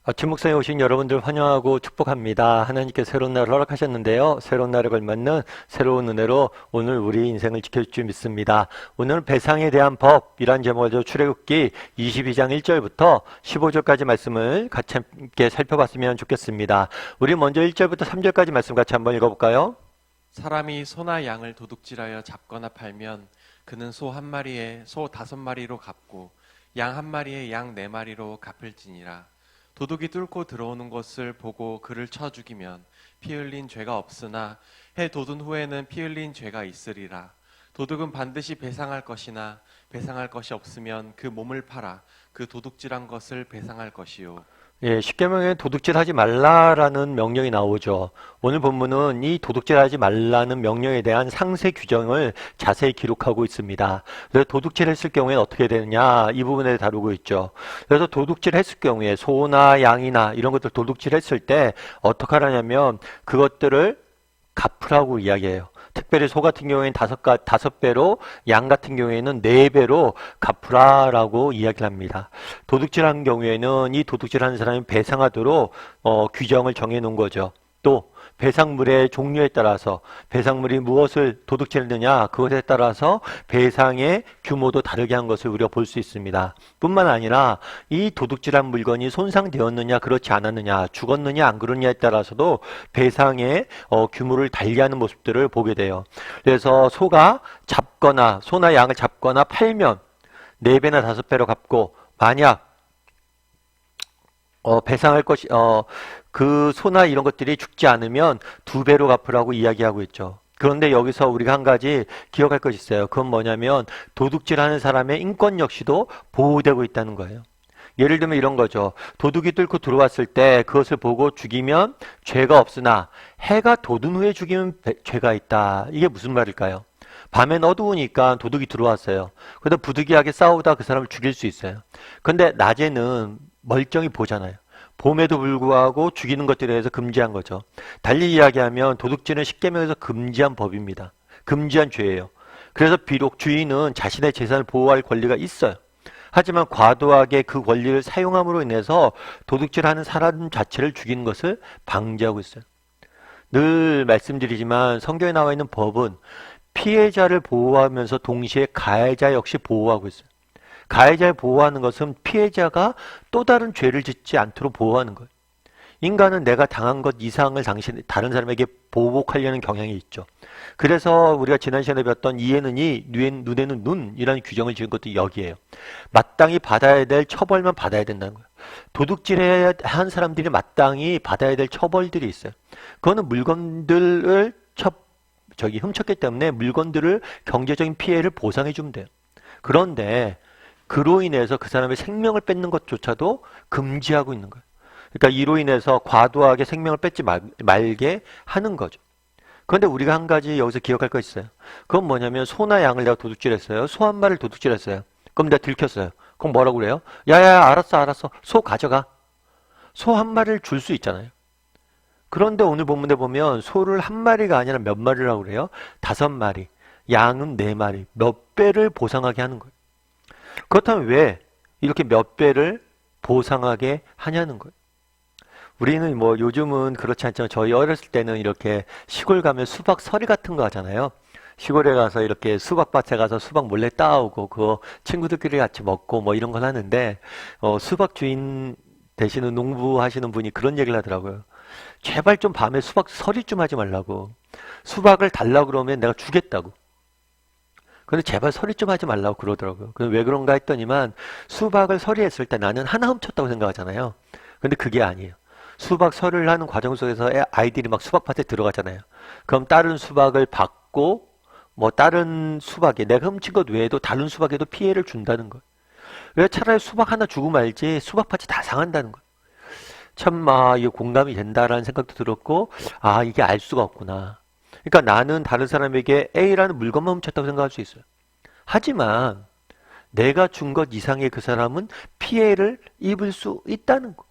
아침 묵상에 오신 여러분들 환영하고 축복합니다. 하나님께서 새로운 날을 허락하셨는데요. 새로운 날에 걸맞는 새로운 은혜로 오늘 우리 인생을 지켜줄 줄 믿습니다. 오늘은 배상에 대한 법이란 제목을 가지고 출애굽기 22장 1절부터 15절까지 말씀을 같이 함께 살펴봤으면 좋겠습니다. 우리 먼저 1절부터 3절까지 말씀 같이 한번 읽어볼까요? 사람이 소나 양을 도둑질하여 잡거나 팔면 그는 소 한 마리에 소 5마리로 갚고 양 한 마리에 양 4마리로 갚을지니라. 도둑이 뚫고 들어오는 것을 보고 그를 쳐 죽이면 피 흘린 죄가 없으나 해 돋은 후에는 피 흘린 죄가 있으리라. 도둑은 반드시 배상할 것이나 배상할 것이 없으면 그 몸을 팔아 그 도둑질한 것을 배상할 것이요. 예, 십계명에 도둑질하지 말라라는 명령이 나오죠. 오늘 본문은 이 도둑질하지 말라는 명령에 대한 상세 규정을 자세히 기록하고 있습니다. 그래서 도둑질했을 경우에 어떻게 되느냐 이 부분에 다루고 있죠. 그래서 도둑질했을 경우에 소나 양이나 이런 것들 도둑질했을 때 어떻게 하냐면 그것들을 갚으라고 이야기해요. 특별히 소 같은 경우에는 5배로, 양 같은 경우에는 4배로 갚으라라고 이야기를 합니다. 도둑질하는 경우에는 이 도둑질하는 사람이 배상하도록 규정을 정해 놓은 거죠. 또 배상물의 종류에 따라서 배상물이 무엇을 도둑질했느냐 그것에 따라서 배상의 규모도 다르게 한 것을 우리가 볼 수 있습니다. 뿐만 아니라 이 도둑질한 물건이 손상되었느냐 그렇지 않았느냐 죽었느냐 안 그러느냐에 따라서도 배상의 규모를 달리하는 모습들을 보게 돼요. 그래서 소나 양을 잡거나 팔면 4배나 5배로 갚고 만약 배상할 것이 그 소나 이런 것들이 죽지 않으면 2배로 갚으라고 이야기하고 있죠. 그런데 여기서 우리가 한 가지 기억할 것이 있어요. 그건 뭐냐면 도둑질하는 사람의 인권 역시도 보호되고 있다는 거예요. 예를 들면 이런 거죠. 도둑이 뚫고 들어왔을 때 그것을 보고 죽이면 죄가 없으나 해가 돋은 후에 죽이면 죄가 있다. 이게 무슨 말일까요? 밤엔 어두우니까 도둑이 들어왔어요. 그래서 부득이하게 싸우다 그 사람을 죽일 수 있어요. 근데 낮에는 멀쩡히 보잖아요. 봄에도 불구하고 죽이는 것들에 대해서 금지한 거죠. 달리 이야기하면 도둑질은 십계명에서 금지한 법입니다. 금지한 죄예요. 그래서 비록 주인은 자신의 재산을 보호할 권리가 있어요. 하지만 과도하게 그 권리를 사용함으로 인해서 도둑질하는 사람 자체를 죽이는 것을 방지하고 있어요. 늘 말씀드리지만 성경에 나와 있는 법은 피해자를 보호하면서 동시에 가해자 역시 보호하고 있어요. 가해자를 보호하는 것은 피해자가 또 다른 죄를 짓지 않도록 보호하는 거예요. 인간은 내가 당한 것 이상을 다른 사람에게 보복하려는 경향이 있죠. 그래서 우리가 지난 시간에 배웠던 이에는 이, 눈에는 눈이라는 규정을 지은 것도 여기에요. 마땅히 받아야 될 처벌만 받아야 된다는 거예요. 도둑질을 한 사람들이 마땅히 받아야 될 처벌들이 있어요. 그거는 물건들을 훔쳤기 때문에 물건들을 경제적인 피해를 보상해 주면 돼요. 그런데 그로 인해서 그 사람의 생명을 뺏는 것조차도 금지하고 있는 거예요. 그러니까 이로 인해서 과도하게 생명을 뺏지 말게 하는 거죠. 그런데 우리가 한 가지 여기서 기억할 거 있어요. 그건 뭐냐면 소나 양을 내가 도둑질했어요. 소 한 마리를 도둑질했어요. 그럼 내가 들켰어요. 그럼 뭐라고 그래요? 야야 알았어. 소 가져가. 소 한 마리를 줄 수 있잖아요. 그런데 오늘 본문에 보면 소를 한 마리가 아니라 몇 마리라고 그래요? 5마리. 양은 4마리. 몇 배를 보상하게 하는 거예요. 그렇다면 왜 이렇게 몇 배를 보상하게 하냐는 거예요. 우리는 뭐 요즘은 그렇지 않지만 저희 어렸을 때는 이렇게 시골 가면 수박 서리 같은 거 하잖아요. 시골에 가서 이렇게 수박밭에 가서 수박 몰래 따오고 그거 친구들끼리 같이 먹고 뭐 이런 걸 하는데 수박 주인 되시는 농부 하시는 분이 그런 얘기를 하더라고요. 제발 좀 밤에 수박 서리 좀 하지 말라고. 수박을 달라고 그러면 내가 주겠다고. 근데 제발 서리 좀 하지 말라고 그러더라고요. 왜 그런가 했더니만 수박을 서리했을 때 나는 하나 훔쳤다고 생각하잖아요. 근데 그게 아니에요. 수박 서리를 하는 과정 속에서 아이들이 막 수박밭에 들어가잖아요. 그럼 다른 수박을 받고 뭐 다른 수박에 내가 훔친 것 외에도 다른 수박에도 피해를 준다는 거예요. 왜 차라리 수박 하나 주고 말지 수박밭이 다 상한다는 거예요. 참 이게 공감이 된다라는 생각도 들었고 이게 알 수가 없구나. 그러니까 나는 다른 사람에게 A라는 물건만 훔쳤다고 생각할 수 있어요. 하지만 내가 준 것 이상의 그 사람은 피해를 입을 수 있다는 거.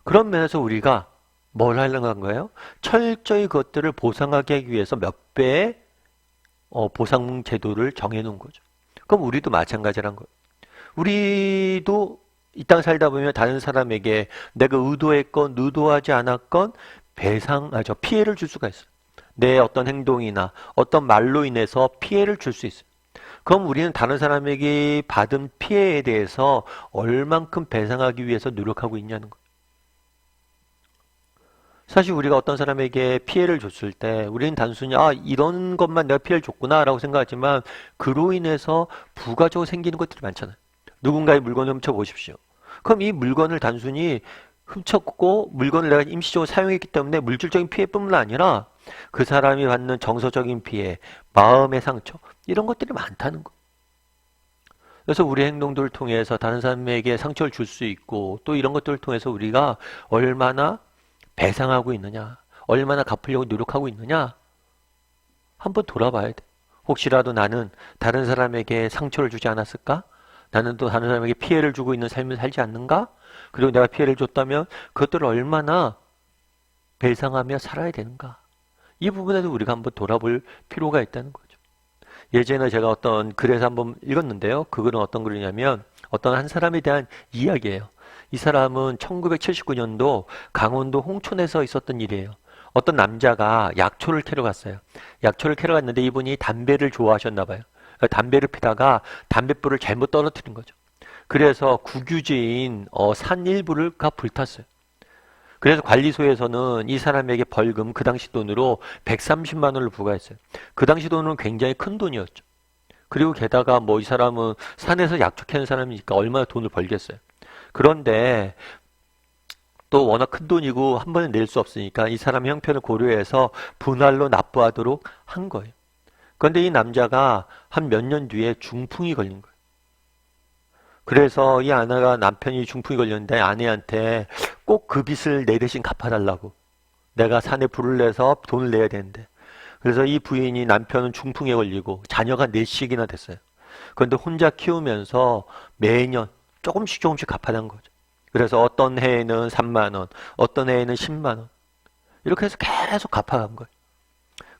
그런 면에서 우리가 뭘 하려고 한 거예요? 철저히 그것들을 보상하게 하기 위해서 몇 배의 보상 제도를 정해놓은 거죠. 그럼 우리도 마찬가지란 거예요. 우리도 이 땅 살다 보면 다른 사람에게 내가 의도했건 의도하지 않았건 피해를 줄 수가 있어요. 내 어떤 행동이나 어떤 말로 인해서 피해를 줄 수 있어요. 그럼 우리는 다른 사람에게 받은 피해에 대해서 얼만큼 배상하기 위해서 노력하고 있냐는 거예요. 사실 우리가 어떤 사람에게 피해를 줬을 때 우리는 단순히 이런 것만 내가 피해를 줬구나 라고 생각하지만 그로 인해서 부가적으로 생기는 것들이 많잖아요. 누군가의 물건을 훔쳐보십시오. 그럼 이 물건을 단순히 훔쳤고 물건을 내가 임시적으로 사용했기 때문에 물질적인 피해뿐만 아니라 그 사람이 받는 정서적인 피해, 마음의 상처 이런 것들이 많다는 거예요. 그래서 우리 행동들을 통해서 다른 사람에게 상처를 줄 수 있고 또 이런 것들을 통해서 우리가 얼마나 배상하고 있느냐, 얼마나 갚으려고 노력하고 있느냐 한번 돌아봐야 돼. 혹시라도 나는 다른 사람에게 상처를 주지 않았을까? 나는 또 다른 사람에게 피해를 주고 있는 삶을 살지 않는가? 그리고 내가 피해를 줬다면 그것들을 얼마나 배상하며 살아야 되는가? 이 부분에도 우리가 한번 돌아볼 필요가 있다는 거죠. 예전에 제가 어떤 글에서 한번 읽었는데요. 그 글은 어떤 글이냐면 어떤 한 사람에 대한 이야기예요. 이 사람은 1979년도 강원도 홍천에서 있었던 일이에요. 어떤 남자가 약초를 캐러 갔어요. 약초를 캐러 갔는데 이분이 담배를 좋아하셨나 봐요. 담배를 피다가 담뱃불을 잘못 떨어뜨린 거죠. 그래서 국유지인 산 일부가 불탔어요. 그래서 관리소에서는 이 사람에게 벌금 그 당시 돈으로 130만 원을 부과했어요. 그 당시 돈은 굉장히 큰 돈이었죠. 그리고 게다가 이 사람은 산에서 약초 캐는 사람이니까 얼마나 돈을 벌겠어요. 그런데 또 워낙 큰 돈이고 한 번에 낼 수 없으니까 이 사람의 형편을 고려해서 분할로 납부하도록 한 거예요. 그런데 이 남자가 한 몇 년 뒤에 중풍이 걸린 거예요. 그래서 이 아내가 남편이 중풍이 걸렸는데 아내한테 꼭 그 빚을 내 대신 갚아달라고. 내가 산에 불을 내서 돈을 내야 되는데. 그래서 이 부인이 남편은 중풍에 걸리고 자녀가 넷씩이나 됐어요. 그런데 혼자 키우면서 매년 조금씩 갚아간 거죠. 그래서 어떤 해에는 3만 원, 어떤 해에는 10만 원. 이렇게 해서 계속 갚아간 거예요.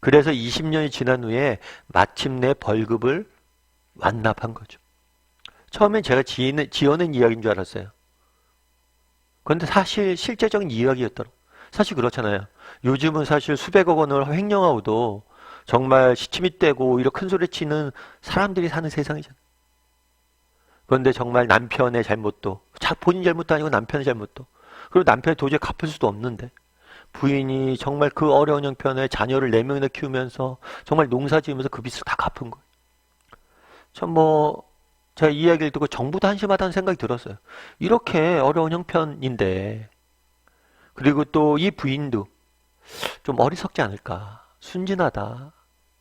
그래서 20년이 지난 후에 마침내 벌금을 완납한 거죠. 처음엔 제가 지어낸 이야기인 줄 알았어요. 그런데 사실 실제적인 이야기였더라고요. 사실 그렇잖아요. 요즘은 사실 수백억 원을 횡령하고도 정말 시침이 떼고 오히려 큰 소리 치는 사람들이 사는 세상이잖아요. 그런데 정말 남편의 잘못도, 본인 잘못도 아니고 남편의 잘못도, 그리고 남편이 도저히 갚을 수도 없는데 부인이 정말 그 어려운 형편에 자녀를 4명이나 키우면서 정말 농사 지으면서 그 빚을 다 갚은 거예요. 참 제가 이 이야기를 듣고 정부도 한심하다는 생각이 들었어요. 이렇게 어려운 형편인데, 그리고 또 이 부인도 좀 어리석지 않을까, 순진하다,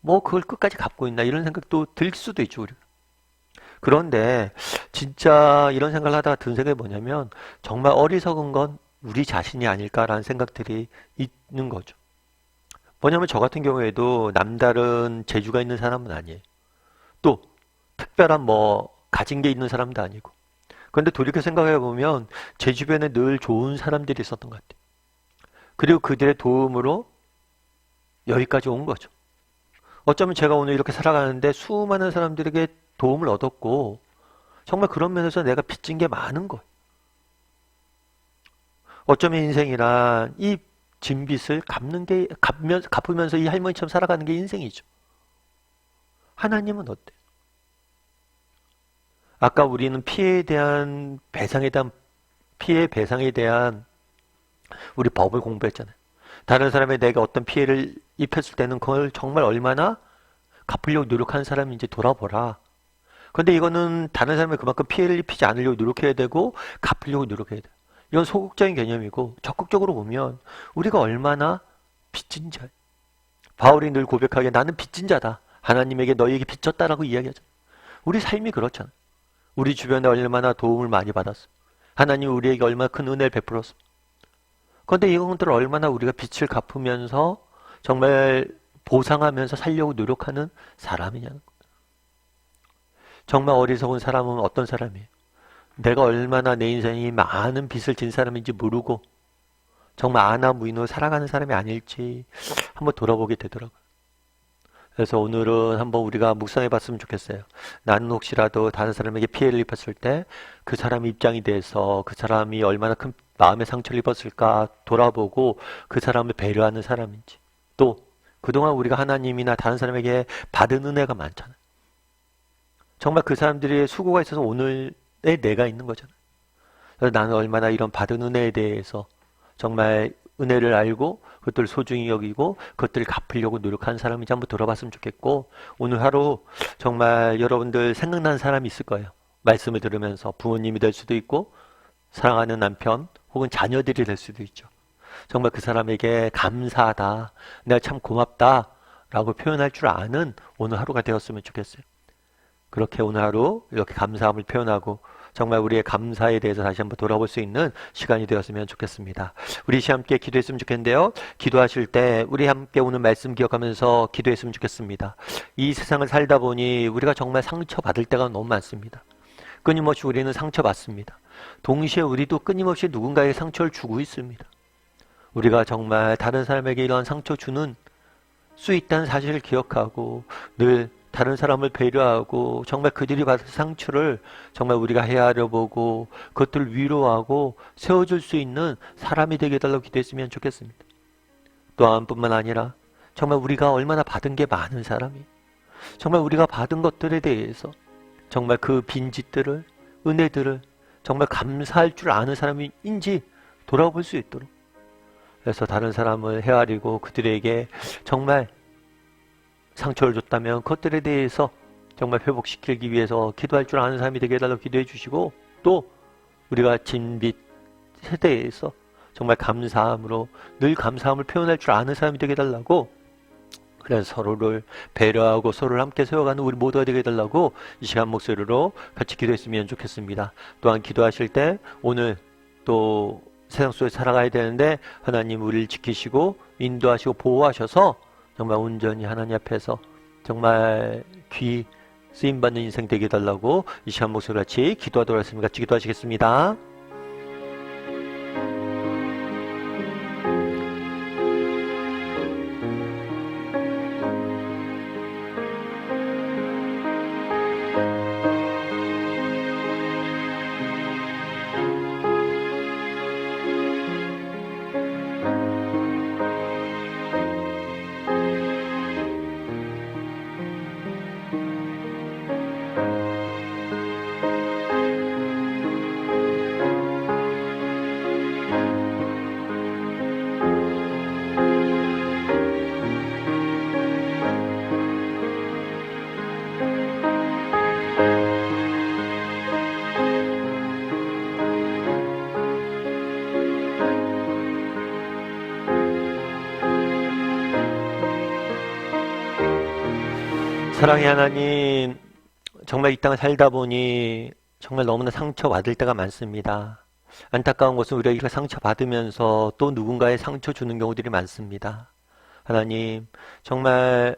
그걸 끝까지 갚고 있나 이런 생각도 들 수도 있죠, 우리가. 그런데 진짜 이런 생각을 하다가 든 생각이 뭐냐면 정말 어리석은 건 우리 자신이 아닐까라는 생각들이 있는 거죠. 뭐냐면 저 같은 경우에도 남다른 재주가 있는 사람은 아니에요. 또 특별한 가진 게 있는 사람도 아니고. 그런데 돌이켜 생각해 보면 제 주변에 늘 좋은 사람들이 있었던 것 같아요. 그리고 그들의 도움으로 여기까지 온 거죠. 어쩌면 제가 오늘 이렇게 살아가는데 수많은 사람들에게 도움을 얻었고 정말 그런 면에서 내가 빚진 게 많은 거예요. 어쩌면 인생이란 이 진 빚을 갚으면서 이 할머니처럼 살아가는 게 인생이죠. 하나님은 어때요? 아까 우리는 피해 배상에 대한 우리 법을 공부했잖아요. 다른 사람에 내가 어떤 피해를 입혔을 때는 그걸 정말 얼마나 갚으려고 노력하는 사람인지 돌아보라. 그런데 이거는 다른 사람에 그만큼 피해를 입히지 않으려고 노력해야 되고 갚으려고 노력해야 돼요. 이건 소극적인 개념이고 적극적으로 보면 우리가 얼마나 빚진 자예요. 바울이 늘 고백하기에 나는 빚진 자다. 하나님에게 너희에게 빚졌다라고 이야기하잖아요. 우리 삶이 그렇잖아요. 우리 주변에 얼마나 도움을 많이 받았어. 하나님이 우리에게 얼마나 큰 은혜를 베풀었어. 그런데 이것들을 얼마나 우리가 빚을 갚으면서 정말 보상하면서 살려고 노력하는 사람이냐는 거예요. 정말 어리석은 사람은 어떤 사람이에요? 내가 얼마나 내 인생이 많은 빚을 진 사람인지 모르고 정말 아나무인으로 살아가는 사람이 아닐지 한번 돌아보게 되더라고요. 그래서 오늘은 한번 우리가 묵상해 봤으면 좋겠어요. 나는 혹시라도 다른 사람에게 피해를 입혔을 때 그 사람 입장이 돼서 그 사람이 얼마나 큰 마음의 상처를 입었을까 돌아보고 그 사람을 배려하는 사람인지, 또 그동안 우리가 하나님이나 다른 사람에게 받은 은혜가 많잖아요. 정말 그 사람들의 수고가 있어서 오늘의 내가 있는 거잖아요. 그래서 나는 얼마나 이런 받은 은혜에 대해서 정말 은혜를 알고 그것들을 소중히 여기고 그것들을 갚으려고 노력하는 사람인지 한번 들어봤으면 좋겠고, 오늘 하루 정말 여러분들 생각나는 사람이 있을 거예요. 말씀을 들으면서 부모님이 될 수도 있고 사랑하는 남편 혹은 자녀들이 될 수도 있죠. 정말 그 사람에게 감사하다, 내가 참 고맙다 라고 표현할 줄 아는 오늘 하루가 되었으면 좋겠어요. 그렇게 오늘 하루 이렇게 감사함을 표현하고 정말 우리의 감사에 대해서 다시 한번 돌아볼 수 있는 시간이 되었으면 좋겠습니다. 우리 함께 기도했으면 좋겠는데요. 기도하실 때 우리 함께 오늘 말씀 기억하면서 기도했으면 좋겠습니다. 이 세상을 살다 보니 우리가 정말 상처받을 때가 너무 많습니다. 끊임없이 우리는 상처받습니다. 동시에 우리도 끊임없이 누군가에게 상처를 주고 있습니다. 우리가 정말 다른 사람에게 이런 상처 주는 수 있다는 사실을 기억하고 늘 다른 사람을 배려하고 정말 그들이 받은 상처를 정말 우리가 헤아려 보고 그것들을 위로하고 세워줄 수 있는 사람이 되게 해달라고 기도했으면 좋겠습니다. 또한 뿐만 아니라 정말 우리가 얼마나 받은 게 많은 사람이, 정말 우리가 받은 것들에 대해서 정말 그 빈짓들을, 은혜들을 정말 감사할 줄 아는 사람인지 돌아볼 수 있도록, 그래서 다른 사람을 헤아리고 그들에게 정말 상처를 줬다면 그것들에 대해서 정말 회복시키기 위해서 기도할 줄 아는 사람이 되게 해달라고 기도해 주시고, 또 우리가 진 빚에 대해서 정말 감사함으로 늘 감사함을 표현할 줄 아는 사람이 되게 해달라고, 그래서 서로를 배려하고 서로를 함께 세워가는 우리 모두가 되게 해달라고 이 시간 목소리로 같이 기도했으면 좋겠습니다. 또한 기도하실 때 오늘 또 세상 속에 살아가야 되는데 하나님 우리를 지키시고 인도하시고 보호하셔서 정말 온전히 하나님 앞에서 정말 귀 쓰임받는 인생 되게 해달라고 이 시간 목소리 같이 기도하도록 하겠습니다. 같이 기도하시겠습니다. 사랑의 하나님, 정말 이 땅을 살다 보니 정말 너무나 상처받을 때가 많습니다. 안타까운 것은 우리가 상처받으면서 또 누군가의 상처 주는 경우들이 많습니다. 하나님, 정말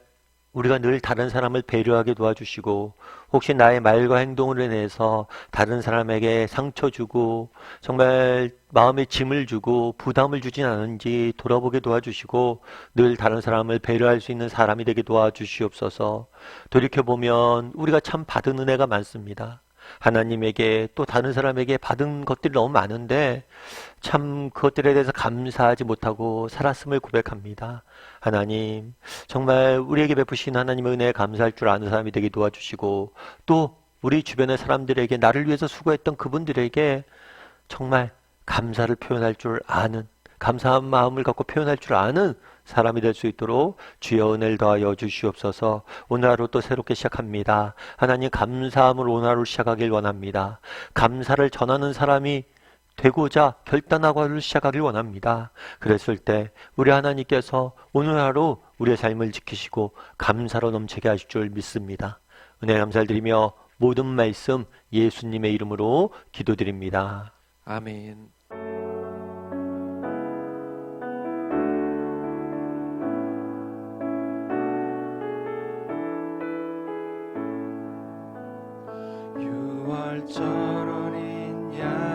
우리가 늘 다른 사람을 배려하게 도와주시고 혹시 나의 말과 행동으로 인해서 다른 사람에게 상처 주고 정말 마음에 짐을 주고 부담을 주진 않은지 돌아보게 도와주시고 늘 다른 사람을 배려할 수 있는 사람이 되게 도와주시옵소서. 돌이켜보면 우리가 참 받은 은혜가 많습니다. 하나님에게 또 다른 사람에게 받은 것들이 너무 많은데 참 그것들에 대해서 감사하지 못하고 살았음을 고백합니다. 하나님, 정말 우리에게 베푸신 하나님의 은혜에 감사할 줄 아는 사람이 되게 도와주시고 또 우리 주변의 사람들에게 나를 위해서 수고했던 그분들에게 정말 감사를 표현할 줄 아는, 감사한 마음을 갖고 표현할 줄 아는 사람이 될 수 있도록 주여 은혜를 더하여 주시옵소서. 오늘 하루 또 새롭게 시작합니다. 하나님 감사함으로 오늘 하루 시작하길 원합니다. 감사를 전하는 사람이 되고자 결단하고 하루를 시작하길 원합니다. 그랬을 때 우리 하나님께서 오늘 하루 우리의 삶을 지키시고 감사로 넘치게 하실 줄 믿습니다. 은혜 감사를 드리며 모든 말씀 예수님의 이름으로 기도드립니다. 아멘. 유월절 어린 양